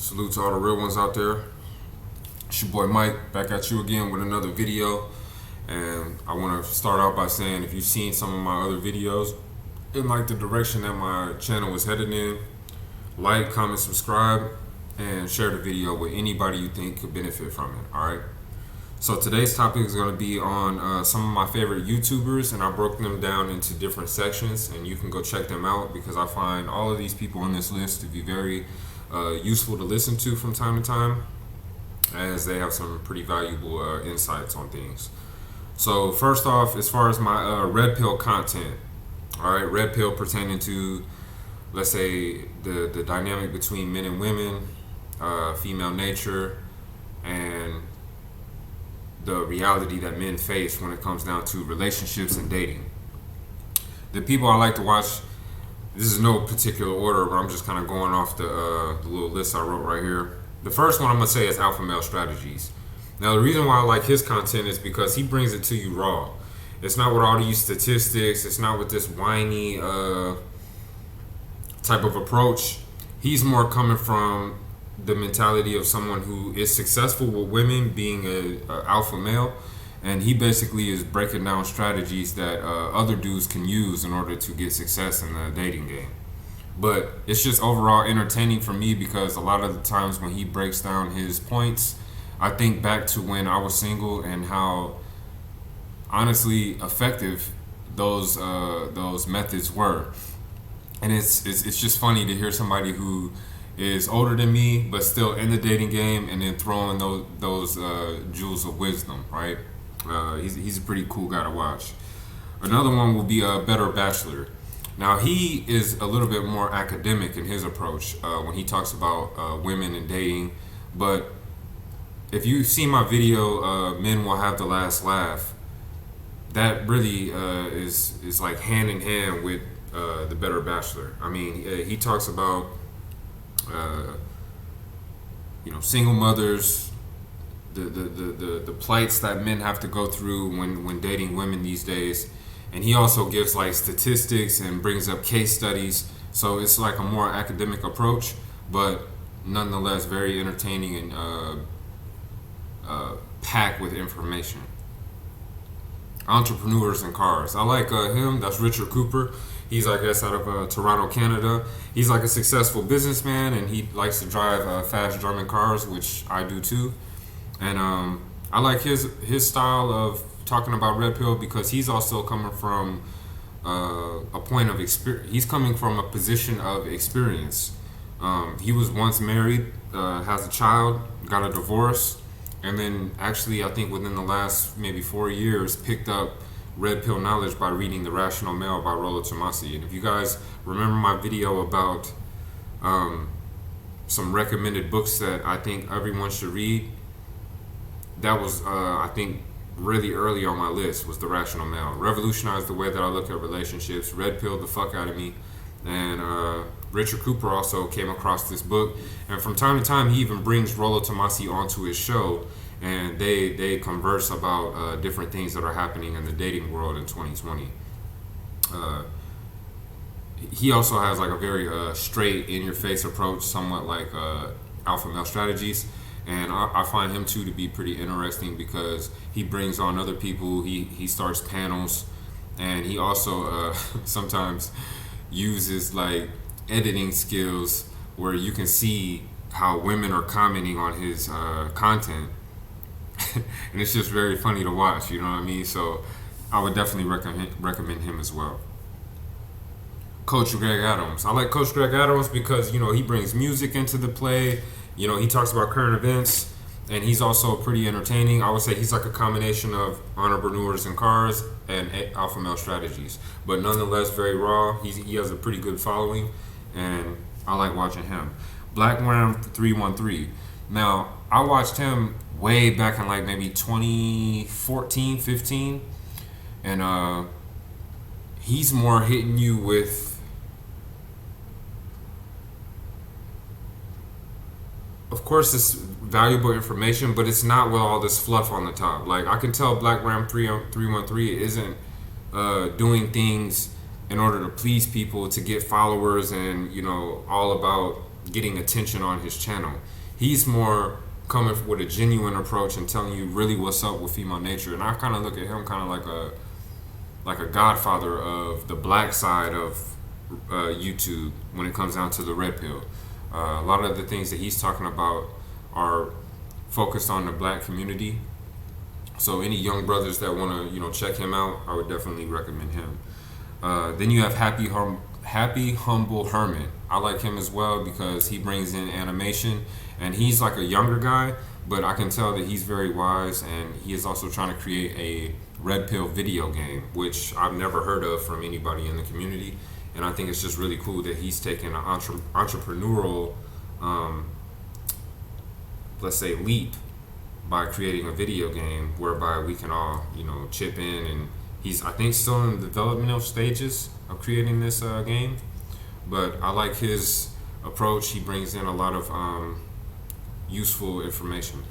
Salute to all the real ones out there. It's your boy Mike, back at you again with another video. And I want to start out by saying, if you've seen some of my other videos and like the direction that my channel is headed in, like, comment, subscribe, and share the video with anybody you think could benefit from it. Alright? So today's topic is going to be on some of my favorite YouTubers, and I broke them down into different sections, and you can go check them out because I find all of these people on this list to be very useful to listen to from time to time, as they have some pretty valuable insights on things. So first off, as far as my red pill content, all right, red pill pertaining to, let's say, the dynamic between men and women, female nature, and the reality that men face when it comes down to relationships and dating. The people I like to watch, this is no particular order, but I'm just kind of going off the little list I wrote right here. The first one I'm going to say is Alpha Male Strategies. Now, the reason why I like his content is because he brings it to you raw. It's not with all these statistics. It's not with this whiny type of approach. He's more coming from the mentality of someone who is successful with women, being a alpha male, and he basically is breaking down strategies that other dudes can use in order to get success in the dating game. But it's just overall entertaining for me because a lot of the times when he breaks down his points, I think back to when I was single and how honestly effective those methods were. And it's just funny to hear somebody who is older than me but still in the dating game and then throwing those jewels of wisdom, right? He's a pretty cool guy to watch. Another one will be Better Bachelor. Now, he is a little bit more academic in his approach when he talks about women and dating. But if you see my video, Men Will Have the Last Laugh, that really is like hand in hand with the Better Bachelor. I mean, he talks about single mothers, the plights that men have to go through when dating women these days, and he also gives like statistics and brings up case studies. So it's like a more academic approach, but nonetheless very entertaining and packed with information. Entrepreneurs and Cars. I like him. That's Richard Cooper. He's, I guess, out of Toronto, Canada. He's like a successful businessman, and he likes to drive fast German cars, which I do too. And I like his style of talking about red pill because he's also coming from a point of experience. He's coming from a position of experience. He was once married, has a child, got a divorce, and then actually, I think within the last maybe 4 years, picked up red pill knowledge by reading The Rational Male by Rollo Tomassi. And if you guys remember my video about some recommended books that I think everyone should read, that was I think really early on my list was The Rational Male. Revolutionized the way that I look at relationships, red pilled the fuck out of me. And Richard Cooper also came across this book, and from time to time he even brings Rollo Tomassi onto his show, and they converse about different things that are happening in the dating world in 2020. He also has like a very straight, in-your-face approach, somewhat like Alpha Male Strategies, and I find him too to be pretty interesting because he brings on other people. He starts panels, and he also sometimes uses like editing skills where you can see how women are commenting on his content. And it's just very funny to watch, you know what I mean? So I would definitely recommend him as well. Coach Greg Adams. I like Coach Greg Adams because, he brings music into the play. He talks about current events, and he's also pretty entertaining. I would say he's like a combination of Entrepreneurs and Cars and Alpha Male Strategies, but nonetheless very raw. He has a pretty good following, and I like watching him. Black Ram 313. Now, I watched him way back in like maybe 2014, 15, and he's more hitting you with of course it's valuable information, but it's not with all this fluff on the top. Like, I can tell Black Ram 313 isn't doing things in order to please people, to get followers, and all about getting attention on his channel. He's more coming with a genuine approach and telling you really what's up with female nature. And I kind of look at him kind of like a godfather of the black side of YouTube when it comes down to the red pill. A lot of the things that he's talking about are focused on the black community. So any young brothers that want to, check him out, I would definitely recommend him. Then you have Happy Humble Hermit. I like him as well because he brings in animation, and he's like a younger guy, but I can tell that he's very wise, and he is also trying to create a red pill video game, which I've never heard of from anybody in the community. And I think it's just really cool that he's taking an entrepreneurial, let's say, leap by creating a video game whereby we can all, chip in. And he's, I think, still in the developmental stages of creating this game. But I like his approach. He brings in a lot of useful information.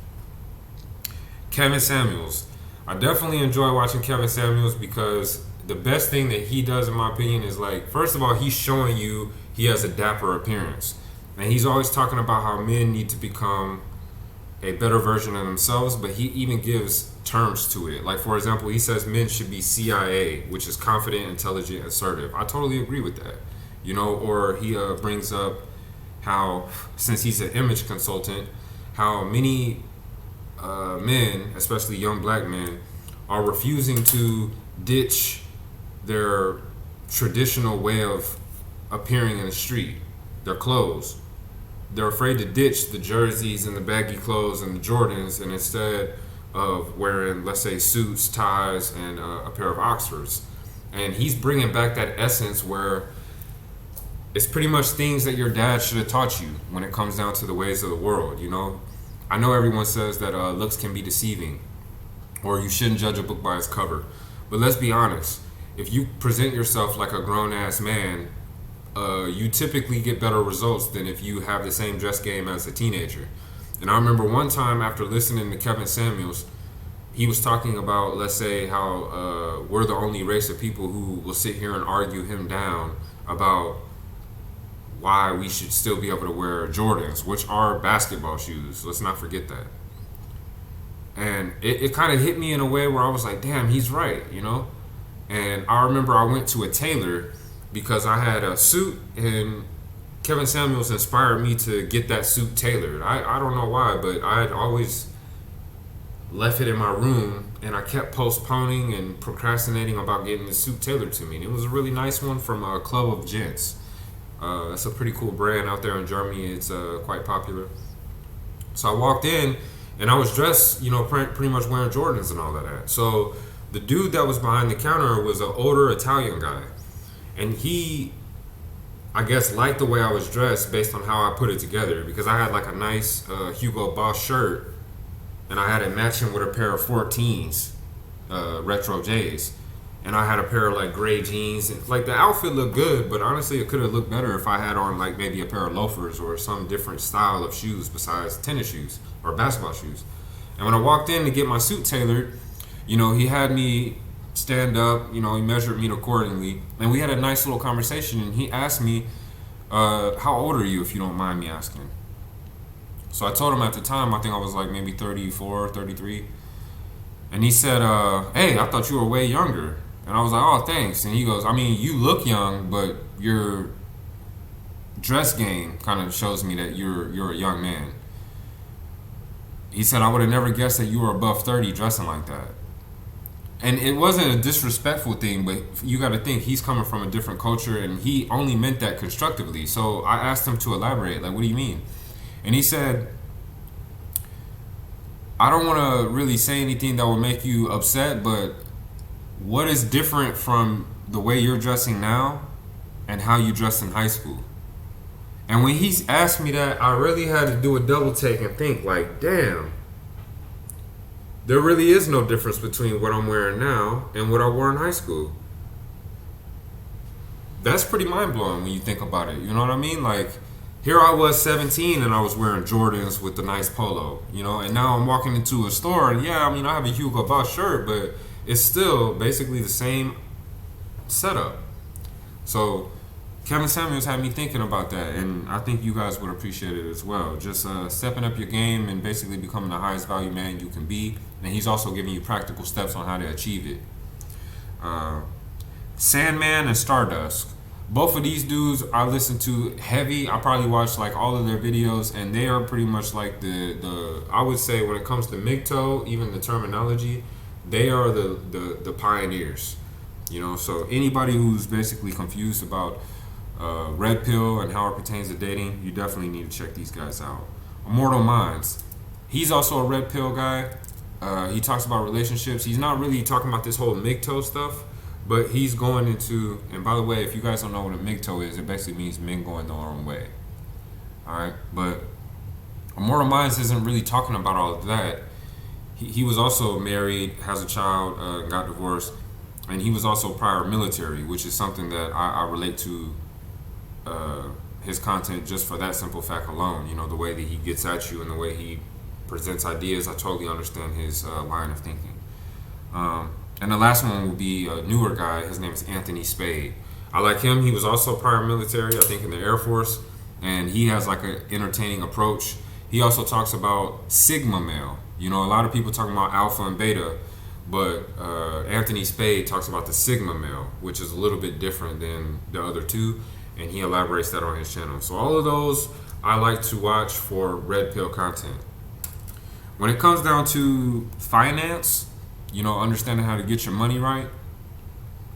Kevin Samuels. I definitely enjoy watching Kevin Samuels because the best thing that he does, in my opinion, is like, first of all, he's showing you he has a dapper appearance. And he's always talking about how men need to become a better version of themselves, but he even gives terms to it. Like, for example, he says men should be CIA, which is confident, intelligent, assertive. I totally agree with that. Or he brings up how, since he's an image consultant, how many men, especially young black men, are refusing to ditch their traditional way of appearing in the street, their clothes. They're afraid to ditch the jerseys and the baggy clothes and the Jordans, and instead of wearing, let's say, suits, ties, and a pair of Oxfords. And he's bringing back that essence where it's pretty much things that your dad should have taught you when it comes down to the ways of the world. I know everyone says that looks can be deceiving, or you shouldn't judge a book by its cover. But let's be honest. If you present yourself like a grown-ass man, you typically get better results than if you have the same dress game as a teenager. And I remember one time after listening to Kevin Samuels, he was talking about, let's say, how we're the only race of people who will sit here and argue him down about why we should still be able to wear Jordans, which are basketball shoes. Let's not forget that. And it kind of hit me in a way where I was like, damn, he's right, And I remember I went to a tailor because I had a suit, and Kevin Samuels inspired me to get that suit tailored. I don't know why, but I had always left it in my room, and I kept postponing and procrastinating about getting the suit tailored to me. And it was a really nice one from a Club of Gents. That's a pretty cool brand out there in Germany. It's quite popular. So I walked in, and I was dressed, pretty much wearing Jordans and all of that. So the dude that was behind the counter was an older Italian guy. And he, I guess, liked the way I was dressed based on how I put it together. Because I had like a nice Hugo Boss shirt, and I had it matching with a pair of 14s, retro J's. And I had a pair of like gray jeans. And, like, the outfit looked good, but honestly it could have looked better if I had on like maybe a pair of loafers or some different style of shoes besides tennis shoes or basketball shoes. And when I walked in to get my suit tailored, he had me stand up, he measured me accordingly, and we had a nice little conversation. And he asked me, how old are you, if you don't mind me asking? So I told him at the time, I think I was like maybe 34, 33. And he said, hey, I thought you were way younger. And I was like, oh, thanks. And he goes, I mean, you look young, but your dress game kind of shows me that you're a young man. He said, I would have never guessed that you were above 30 dressing like that. And it wasn't a disrespectful thing, but you got to think, he's coming from a different culture, and he only meant that constructively. So I asked him to elaborate, like, what do you mean? And he said, I don't want to really say anything that will make you upset, but what is different from the way you're dressing now and how you dressed in high school? And when he asked me that, I really had to do a double take and think, like, damn, there really is no difference between what I'm wearing now and what I wore in high school. That's pretty mind-blowing when you think about it. You know what I mean? Like, here I was 17 and I was wearing Jordans with the nice polo, and now I'm walking into a store, and I have a Hugo Boss shirt, but it's still basically the same setup. So Kevin Samuels had me thinking about that, and I think you guys would appreciate it as well. Just stepping up your game and basically becoming the highest value man you can be, and he's also giving you practical steps on how to achieve it. Sandman and Stardusk. Both of these dudes I listen to heavy. I probably watch like all of their videos, and they are pretty much like the I would say when it comes to MGTOW, even the terminology, they are the pioneers. You know, so anybody who's basically confused about Red Pill and how it pertains to dating, you definitely need to check these guys out. Immortal Mindz. He's also a Red Pill guy. He talks about relationships. He's not really talking about this whole MGTOW stuff, but he's going into, and by the way, if you guys don't know what a MGTOW is, it basically means men going their own way. Alright, but Immortal Mindz isn't really talking about all of that. He was also married, has a child, got divorced, and he was also prior military, which is something that I relate to his content just for that simple fact alone. You know, the way that he gets at you and the way he presents ideas, I totally understand his line of thinking. And the last one will be a newer guy. His name is Anthony Spade. I like him. He was also prior military, I think in the Air Force, and he has like an entertaining approach. He also talks about Sigma male. You know, a lot of people talking about alpha and beta, but Anthony Spade talks about the Sigma male, which is a little bit different than the other two, and he elaborates that on his channel. So all of those I like to watch for Red Pill content. When it comes down to finance, you know, understanding how to get your money right,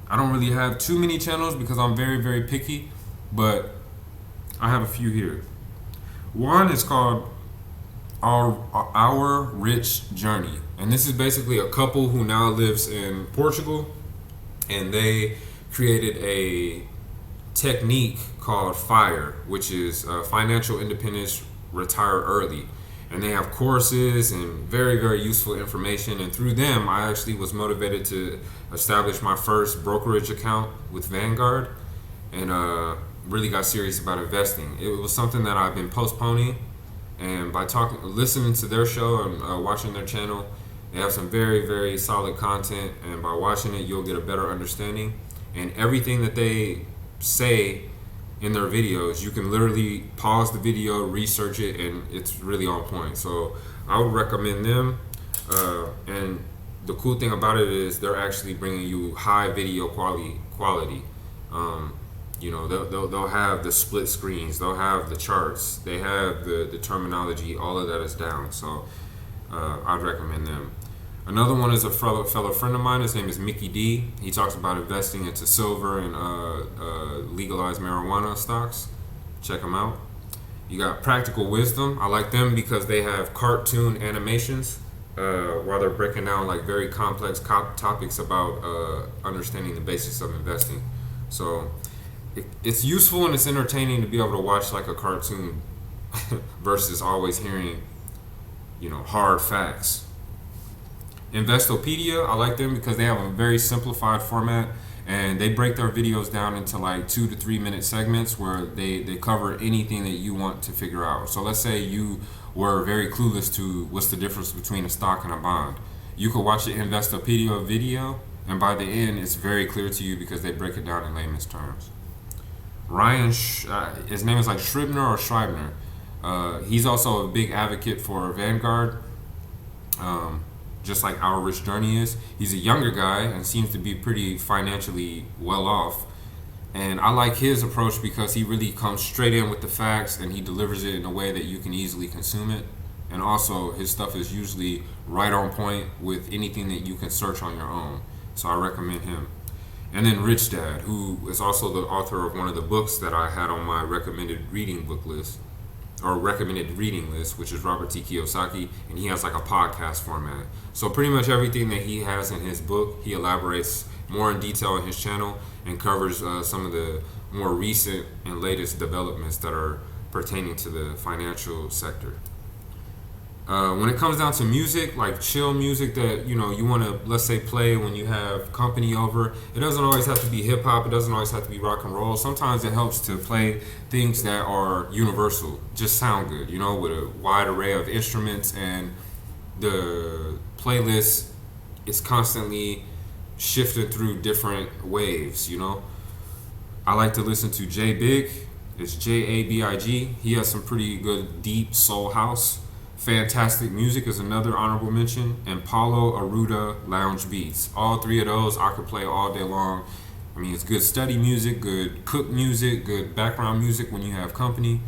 I don't really have too many channels because I'm very, very picky, but I have a few here. One is called Our Rich Journey, and this is basically a couple who now lives in Portugal, and they created a technique called FIRE, which is Financial Independence Retire Early. And they have courses and very, very useful information. And through them, I actually was motivated to establish my first brokerage account with Vanguard, and really got serious about investing. It was something that I've been postponing, and by listening to their show and watching their channel, they have some very, very solid content. And by watching it, you'll get a better understanding. And everything that they say in their videos, you can literally pause the video, research it, and it's really on point. So I would recommend them. And the cool thing about it is they're actually bringing you high video quality. You know, they'll have the split screens, they'll have the charts, they have the terminology, all of that is down. So I'd recommend them. Another one is a fellow friend of mine. His name is Mickey Dee. He talks about investing into silver and legalized marijuana stocks. Check him out. You got Practical Wisdom. I like them because they have cartoon animations while they're breaking down like very complex topics about understanding the basics of investing. So it's useful and it's entertaining to be able to watch like a cartoon versus always hearing, you know, hard facts. Investopedia, I like them because they have a very simplified format, and they break their videos down into like 2 to 3 minute segments where they cover anything that you want to figure out. So let's say you were very clueless to what's the difference between a stock and a bond. You could watch the Investopedia video, and by the end it's very clear to you because they break it down in layman's terms. Ryan, his name is like Scribner or Schreibner. He's also a big advocate for Vanguard. Just like Our Rich Journey is. He's a younger guy and seems to be pretty financially well off. And I like his approach because he really comes straight in with the facts and he delivers it in a way that you can easily consume it. And also his stuff is usually right on point with anything that you can search on your own. So I recommend him. And then Rich Dad, who is also the author of one of the books that I had on my recommended reading book list, or recommended reading list, which is Robert T. Kiyosaki, and he has like a podcast format. So pretty much everything that he has in his book, he elaborates more in detail in his channel and covers some of the more recent and latest developments that are pertaining to the financial sector. When it comes down to music, like chill music that you want to, let's say, play when you have company over, it doesn't always have to be hip hop. It doesn't always have to be rock and roll. Sometimes it helps to play things that are universal, just sound good, with a wide array of instruments, and the playlist is constantly shifted through different waves. I like to listen to JaBig. It's JaBig. He has some pretty good deep soul house. Fantastic Music is another honorable mention, and Paulo Arruda Lounge Beats. All three of those I could play all day long. I mean, it's good study music, good cook music, good background music when you have company,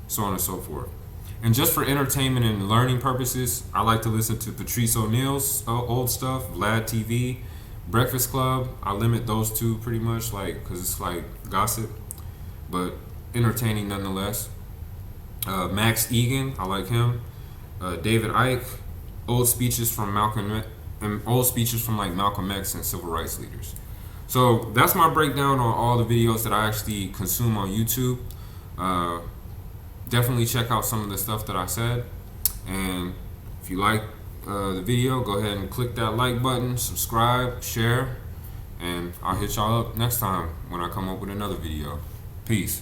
so on and so forth. And just for entertainment and learning purposes, I like to listen to Patrice O'Neal's old stuff, Vlad TV, Breakfast Club. I limit those two pretty much, like, because it's like gossip, but entertaining nonetheless. Max Igan, I like him. David Icke, old speeches from Malcolm X and civil rights leaders. So that's my breakdown on all the videos that I actually consume on YouTube. Definitely check out some of the stuff that I said, and if you like the video, go ahead and click that like button, subscribe, share, and I'll hit y'all up next time when I come up with another video. Peace.